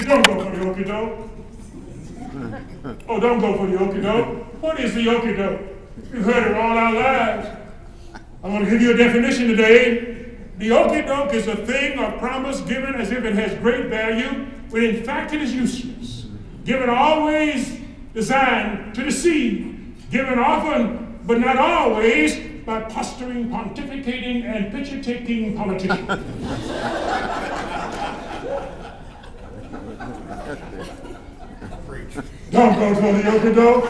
Don't go for the okie doke. Oh, don't go for the okie doke. What is the okie doke? We've heard it all our lives. I want to give you a definition today. The okie doke is a thing or promise given as if it has great value, when in fact it is useless. Given always designed to deceive. Given often, but not always, by posturing, pontificating, and picture-taking politicians. Don't go for the okie doke.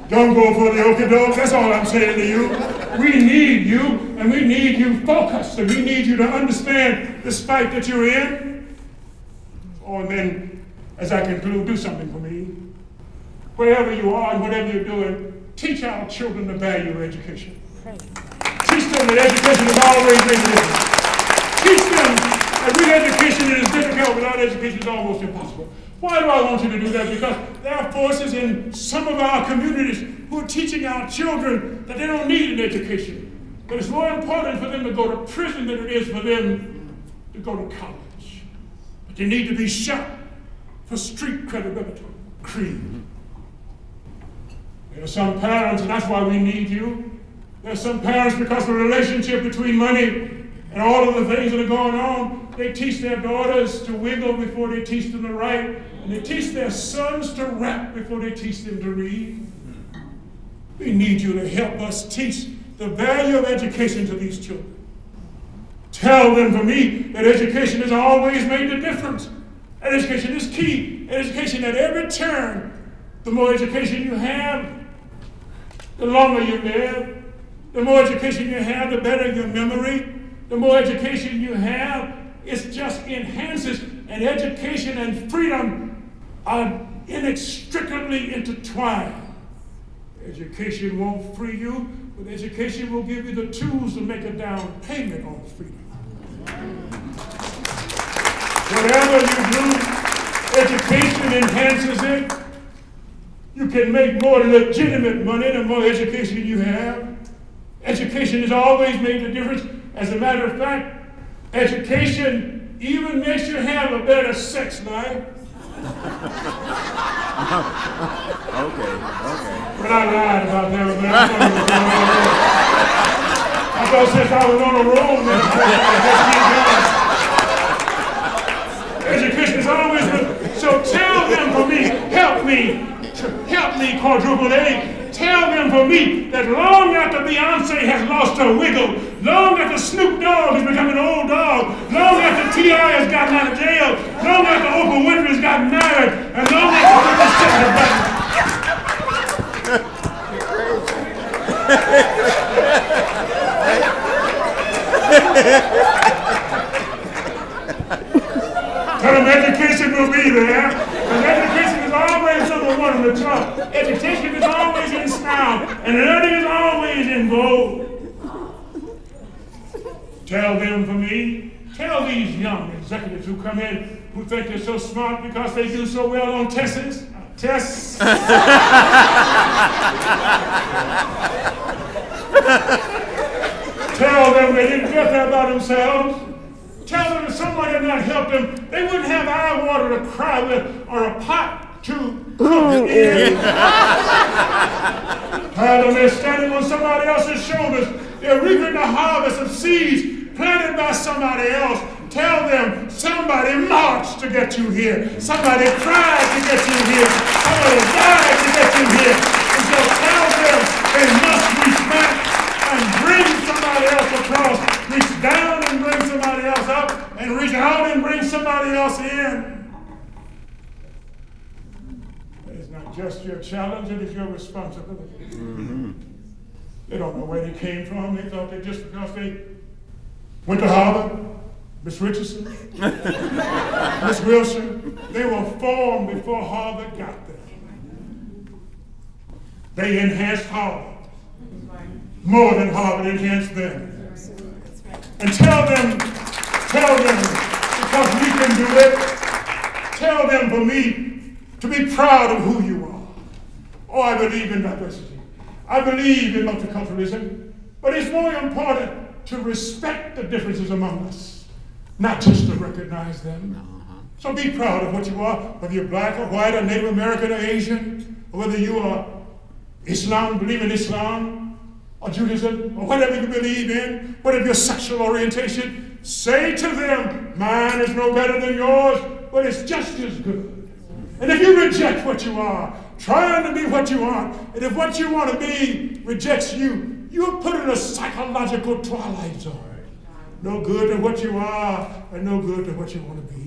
Don't go for the okie doke. That's all I'm saying to you. We need you, and we need you focused, and we need you to understand the fight that you're in. Oh, and then, as I conclude, do something for me. Wherever you are and whatever you're doing, teach our children the value of education. Teach them that education is always made a difference. Teach them that with education it is difficult, without education it's almost impossible. Why do I want you to do that? Because there are forces in some of our communities who are teaching our children that they don't need an education. But it's more important for them to go to prison than it is for them to go to college. But they need to be shot for street credibility, creed. There are some parents, and that's why we need you. There are some parents, because of the relationship between money and all of the things that are going on, they teach their daughters to wiggle before they teach them to write, and they teach their sons to rap before they teach them to read. We need you to help us teach the value of education to these children. Tell them, for me, that education has always made the difference. And education is key. Education at every turn. The more education you have, the longer you live. The more education you have, the better your memory. The more education you have, it just enhances. And education and freedom are inextricably intertwined. Education won't free you, but education will give you the tools to make a down payment on freedom. Whatever you do, education enhances it. You can make more legitimate money the more education you have. Education has always made a difference. As a matter of fact, education even makes you have a better sex life. Okay. But I lied about that. I thought since I was on a roll, then I just keep going. Education is always good. So tell them for me, help me, quadruple A. Tell them for me that long after Beyonce has lost her wiggle, long after Snoop Dogg has become an old dog, long after T.I. has gotten out of jail, long after Oprah Winfrey has gotten married, and long after Whitney Houston tell them education will be there, because education is always number one on the top. Education is always in style, and learning is always in vogue. Tell them for me, tell these young executives who come in who think they're so smart because they do so well on tests. Tell them they didn't get there by themselves. Tell them if someone had not helped them, they wouldn't have eye water to cry with or a pot to cook in. Tell them they're standing on somebody else's shoulders. They're reaping the harvest of seeds planted by somebody else. Tell them somebody marched to get you here. Somebody cried to get you here. Somebody died to get you here. And so tell them they must reach back and bring somebody else across. Reach down and bring somebody else up. And reach out and bring somebody else in. It's not just your challenge, it is your responsibility. Mm-hmm. They don't know where they came from. They thought that just because they went to Harvard, Miss Richardson, Miss Wilson, they were formed before Harvard got there. They enhanced Harvard more than Harvard enhanced them. And tell them, because we can do it, tell them for me to be proud of who you are. Oh, I believe in diversity. I believe in multiculturalism. But it's more important to respect the differences among us, not just to recognize them. So be proud of what you are, whether you're black or white or Native American or Asian, or whether you are Islam, believe in Islam, or Judaism, or whatever you believe in, whatever your sexual orientation. Say to them, mine is no better than yours, but it's just as good. And if you reject what you are, trying to be what you aren't, and if what you want to be rejects you, you're put in a psychological twilight zone. No good to what you are, and no good to what you want to be.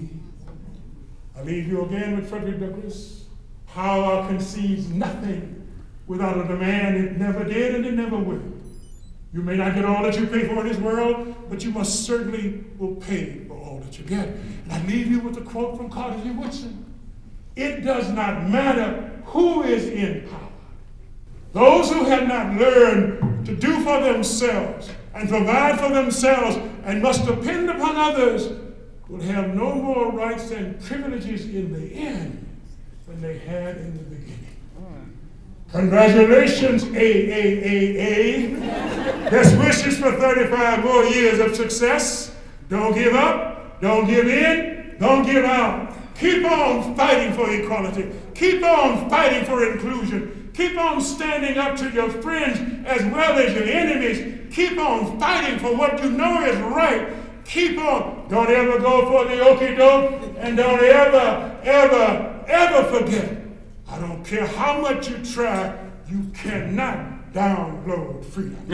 I leave you again with Frederick Douglass. Power concedes nothing without a demand. It never did, and it never will. You may not get all that you pay for in this world, but you most certainly will pay for all that you get. And I leave you with a quote from Carter G. Woodson. It does not matter who is in power. Those who have not learned to do for themselves and provide for themselves and must depend upon others will have no more rights and privileges in the end than they had in the beginning. Congratulations, AAAA. Best wishes for 35 more years of success. Don't give up. Don't give in. Don't give out. Keep on fighting for equality. Keep on fighting for inclusion. Keep on standing up to your friends as well as your enemies. Keep on fighting for what you know is right. Keep on. Don't ever go for the okie doke, and don't ever forget. I don't care how much you try, you cannot download freedom.